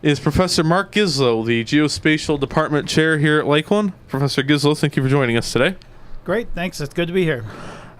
is Professor Mark Guizlo, the Geospatial Department Chair here at Lakeland. Professor Guizlo, thank you for joining us today. Great, thanks. It's good to be here.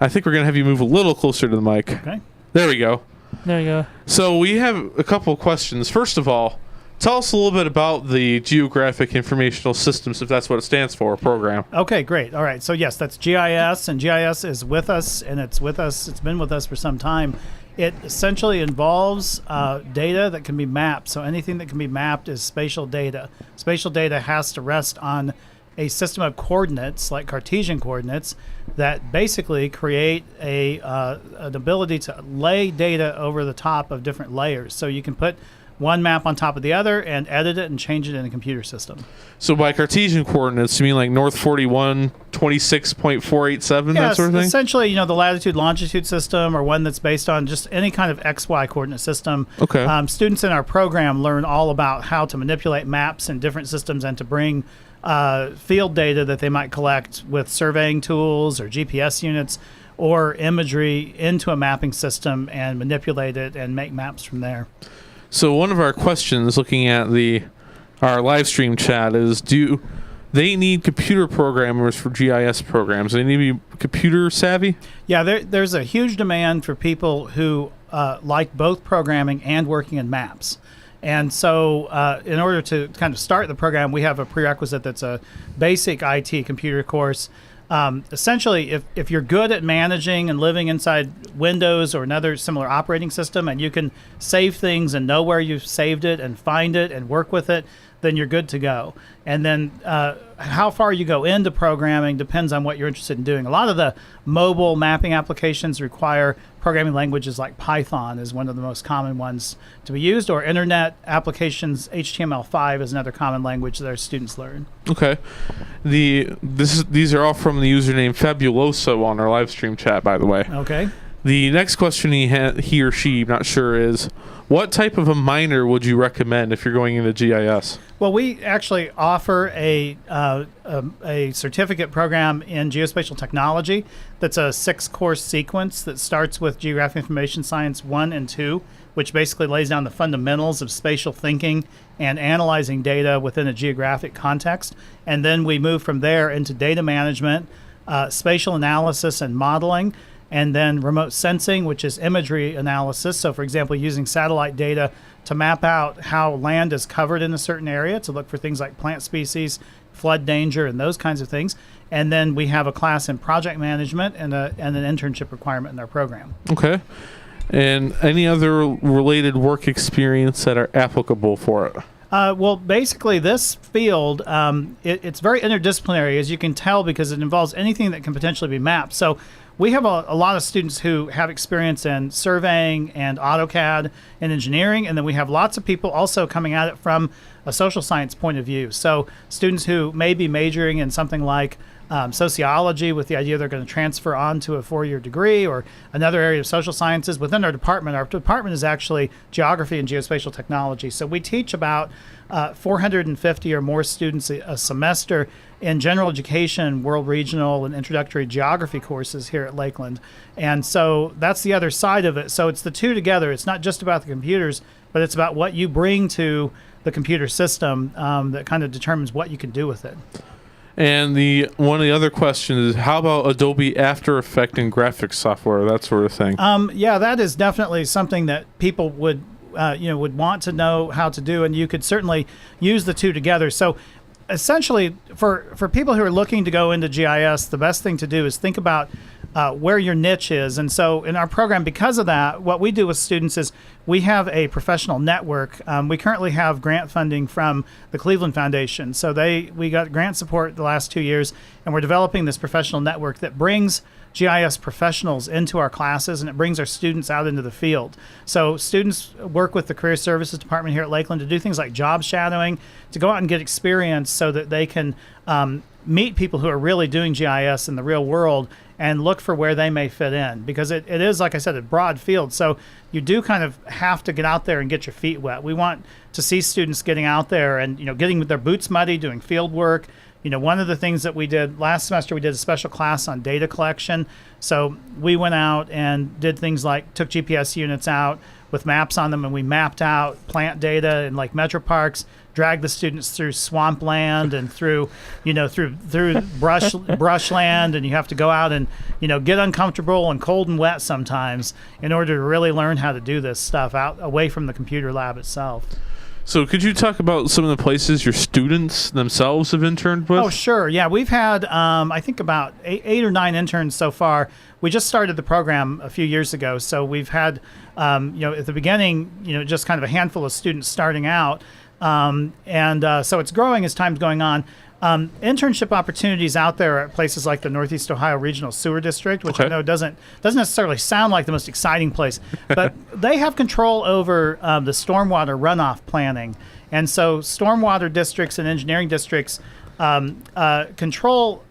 I think we're going to have you move a little closer to the mic. Okay. There we go. There you go. So we have a couple of questions. First of all, tell us a little bit about the Geographic Informational Systems, if that's what it stands for, program. Okay, great. All right. So yes, that's GIS, and GIS is with us, and it's been with us for some time. It essentially involves data that can be mapped. So anything that can be mapped is spatial data. Spatial data has to rest on a system of coordinates, like Cartesian coordinates, that basically create an ability to lay data over the top of different layers. So you can put one map on top of the other and edit it and change it in a computer system. So by Cartesian coordinates, you mean like North 41, 26.487, that sort of thing? Essentially, the latitude, longitude system, or one that's based on just any kind of XY coordinate system. Okay. Students in our program learn all about how to manipulate maps in different systems and to bring field data that they might collect with surveying tools or GPS units or imagery into a mapping system and manipulate it and make maps from there. So one of our questions looking at our live stream chat is, do they need computer programmers for GIS programs? Do they need to be computer savvy? Yeah, there's a huge demand for people who like both programming and working in maps. And so in order to kind of start the program, we have a prerequisite that's a basic IT computer course. Essentially, if you're good at managing and living inside Windows or another similar operating system, and you can save things and know where you've saved it and find it and work with it, then you're good to go. And then how far you go into programming depends on what you're interested in doing. A lot of the mobile mapping applications require programming languages like Python is one of the most common ones to be used, or internet applications, HTML5 is another common language that our students learn. Okay. These are all from the username Fabuloso on our live stream chat, by the way. Okay. The next question he or she, not sure, is what type of a minor would you recommend if you're going into GIS? Well, we actually offer a certificate program in geospatial technology that's a 6-course sequence that starts with Geographic Information Science 1 and 2, which basically lays down the fundamentals of spatial thinking and analyzing data within a geographic context. And then we move from there into data management, spatial analysis and modeling, and then remote sensing, which is imagery analysis. So, for example, using satellite data to map out how land is covered in a certain area to look for things like plant species, flood danger, and those kinds of things. And then we have a class in project management and an internship requirement in our program. Okay. And any other related work experience that are applicable for it? Well, basically, this field, it's very interdisciplinary, as you can tell, because it involves anything that can potentially be mapped. So we have a lot of students who have experience in surveying and AutoCAD and engineering, and then we have lots of people also coming at it from a social science point of view. So students who may be majoring in something like sociology with the idea they're going to transfer on to a 4-year degree, or another area of social sciences. Within our department is actually geography and geospatial technology. So we teach about 450 or more students a semester in general education, world regional, and introductory geography courses here at Lakeland. And so that's the other side of it. So it's the two together. It's not just about the computers, but it's about what you bring to the computer system that kind of determines what you can do with it. And one of the other questions is, how about Adobe After Effects and graphics software, that sort of thing? Yeah, that is definitely something that people would want to know how to do, and you could certainly use the two together. So essentially, for people who are looking to go into GIS, the best thing to do is think about where your niche is. And so in our program, because of that, what we do with students is we have a professional network. We currently have grant funding from the Cleveland Foundation. So we got grant support the last 2 years, and we're developing this professional network that brings GIS professionals into our classes, and it brings our students out into the field. So students work with the Career Services Department here at Lakeland to do things like job shadowing, to go out and get experience so that they can meet people who are really doing GIS in the real world and look for where they may fit in, because it is, like I said, a broad field. So you do kind of have to get out there and get your feet wet. We want to see students getting out there and getting their boots muddy, doing field work. One of the things that we did last semester, we did a special class on data collection. So we went out and did things like took GPS units out, with maps on them, and we mapped out plant data in like metro parks, dragged the students through swampland and through brushland, and you have to go out and get uncomfortable and cold and wet sometimes in order to really learn how to do this stuff out away from the computer lab itself. So could you talk about some of the places your students themselves have interned with? Oh, sure. Yeah, we've had, I think, about eight or nine interns so far. We just started the program a few years ago, so we've had, at the beginning, just kind of a handful of students starting out, so it's growing as time's going on. Internship opportunities out there at places like the Northeast Ohio Regional Sewer District, which I know doesn't necessarily sound like the most exciting place, but they have control over the stormwater runoff planning. And so stormwater districts and engineering districts control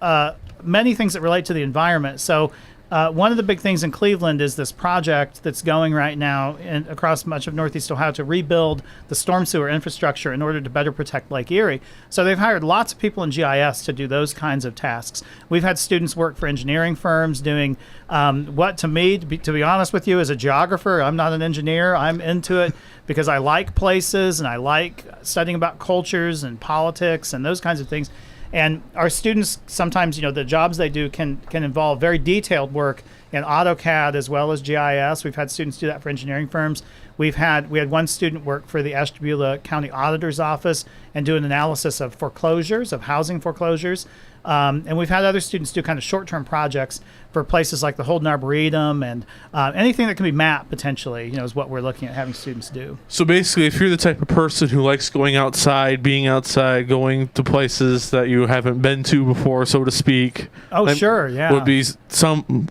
many things that relate to the environment. So one of the big things in Cleveland is this project that's going right now across much of Northeast Ohio to rebuild the storm sewer infrastructure in order to better protect Lake Erie. So they've hired lots of people in GIS to do those kinds of tasks. We've had students work for engineering firms doing what to me, to be honest with you, as a geographer, I'm not an engineer. I'm into it because I like places and I like studying about cultures and politics and those kinds of things. And our students sometimes, the jobs they do can involve very detailed work in AutoCAD as well as GIS. We've had students do that for engineering firms. We had one student work for the Ashtabula County Auditor's Office and do an analysis of foreclosures, of housing foreclosures. And we've had other students do kind of short-term projects for places like the Holden Arboretum and anything that can be mapped potentially, is what we're looking at having students do. So basically, if you're the type of person who likes going outside, being outside, going to places that you haven't been to before, so to speak. Oh, sure, yeah. Would be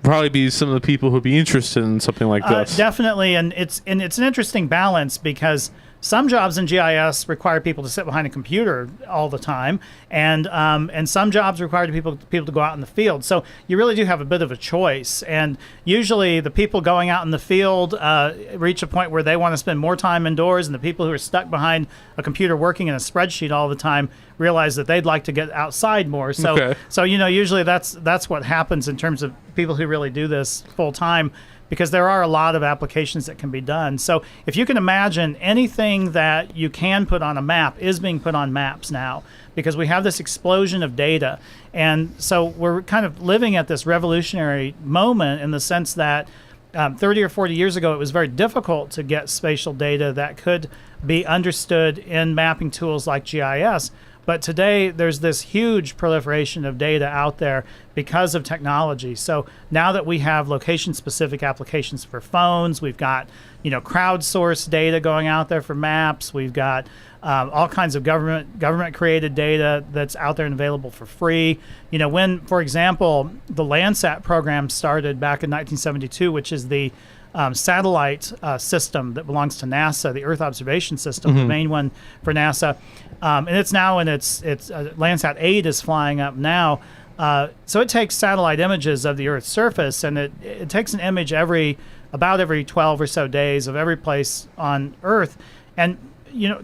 probably be some of the people who'd be interested in something like this. Definitely, and it's an interesting balance because some jobs in GIS require people to sit behind a computer all the time, and some jobs require people to go out in the field. So you really do have a bit of a choice. And usually the people going out in the field reach a point where they want to spend more time indoors, and the people who are stuck behind a computer working in a spreadsheet all the time realize that they'd like to get outside more. So usually that's what happens in terms of people who really do this full time, because there are a lot of applications that can be done. So if you can imagine, anything that you can put on a map is being put on maps now, because we have this explosion of data. And so we're kind of living at this revolutionary moment in the sense that 30 or 40 years ago, it was very difficult to get spatial data that could be understood in mapping tools like GIS. But today, there's this huge proliferation of data out there because of technology. So now that we have location-specific applications for phones, we've got crowdsourced data going out there for maps. We've got all kinds of government-created data that's out there and available for free. When, for example, the Landsat program started back in 1972, which is the satellite system that belongs to NASA, the Earth Observation System, the main one for NASA. And it's now in its Landsat 8 is flying up now. So it takes satellite images of the Earth's surface, and it takes an image about every 12 or so days of every place on Earth. And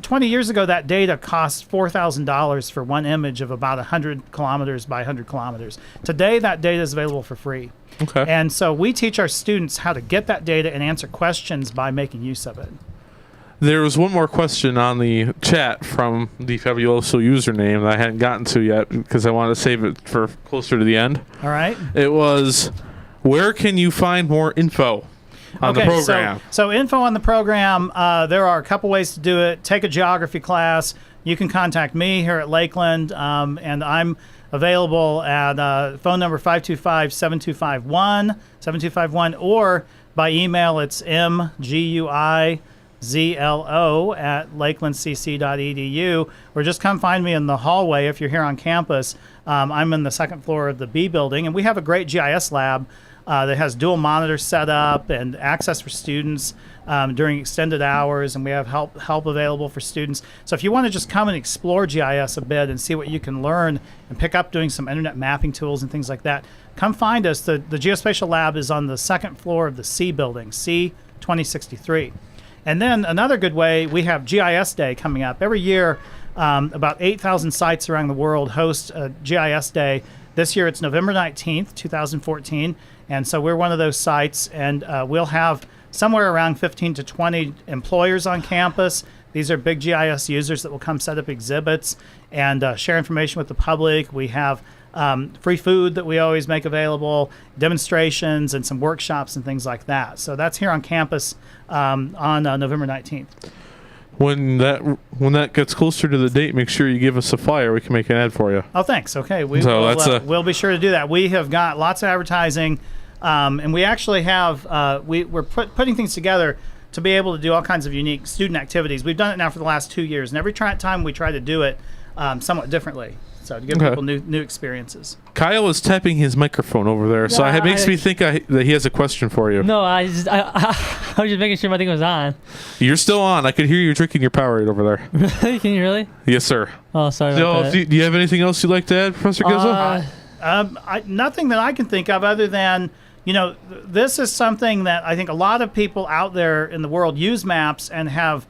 20 years ago, that data cost $4,000 for one image of about 100 kilometers by 100 kilometers. Today, that data is available for free. Okay. And so we teach our students how to get that data and answer questions by making use of it. There was one more question on the chat from the Fabuloso username that I hadn't gotten to yet because I wanted to save it for closer to the end. All right. It was, where can you find more info on the program? So info on the program, there are a couple ways to do it. Take a geography class. You can contact me here at Lakeland, and I'm available at phone number 525-7251, or by email, it's mguizlo@lakelandcc.edu, or just come find me in the hallway if you're here on campus. I'm in the second floor of the B building, and we have a great GIS lab that has dual monitors set up and access for students during extended hours, and we have help available for students. So if you want to just come and explore GIS a bit and see what you can learn and pick up doing some internet mapping tools and things like that, come find us. The Geospatial Lab is on the second floor of the C building, C2063. And then another good way, we have GIS Day coming up. Every year, about 8,000 sites around the world host a GIS Day. This year it's November 19th, 2014. And so we're one of those sites, and we'll have somewhere around 15 to 20 employers on campus. These are big GIS users that will come set up exhibits and share information with the public. We have free food that we always make available, demonstrations, and some workshops and things like that. So that's here on campus on November 19th. When that gets closer to the date, make sure you give us a flyer. We can make an ad for you. Oh, thanks. Okay, we'll be sure to do that. We have got lots of advertising, and we actually have we're putting things together to be able to do all kinds of unique student activities. We've done it now for the last 2 years, and every time we try to do it somewhat differently. So to give people new experiences. Kyle is tapping his microphone over there, so it makes me think that he has a question for you. No, I was just making sure my thing was on. You're still on. I could hear you drinking your Powerade over there. Really? Can you really? Yes, sir. Oh, sorry about that. Do you have anything else you'd like to add, Professor Guizlo? Nothing that I can think of other than, this is something that I think a lot of people out there in the world use maps and have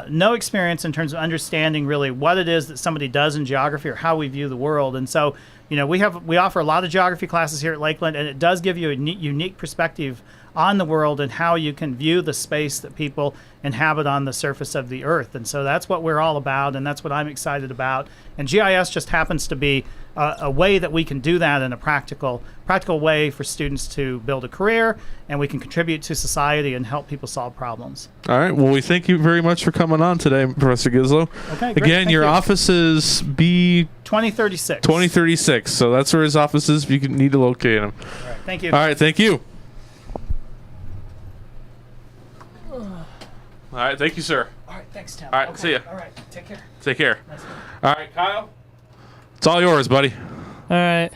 no experience in terms of understanding really what it is that somebody does in geography or how we view the world. And so, we offer a lot of geography classes here at Lakeland, and it does give you a unique perspective on the world and how you can view the space that people inhabit on the surface of the earth. And so that's what we're all about, and that's what I'm excited about. And GIS just happens to be a way that we can do that in a practical way for students to build a career, and we can contribute to society and help people solve problems. All right. Well, we thank you very much for coming on today, Professor Guizlo. Okay, great. Again, your office is B 2036. 2036. So that's where his office is. If you need to locate him. All right. Thank you. All right. Thank you. All right, thank you, sir. All right, thanks, Tim. All right, see ya. All right, take care. Take care. Nice. All right, Kyle. It's all yours, buddy. All right.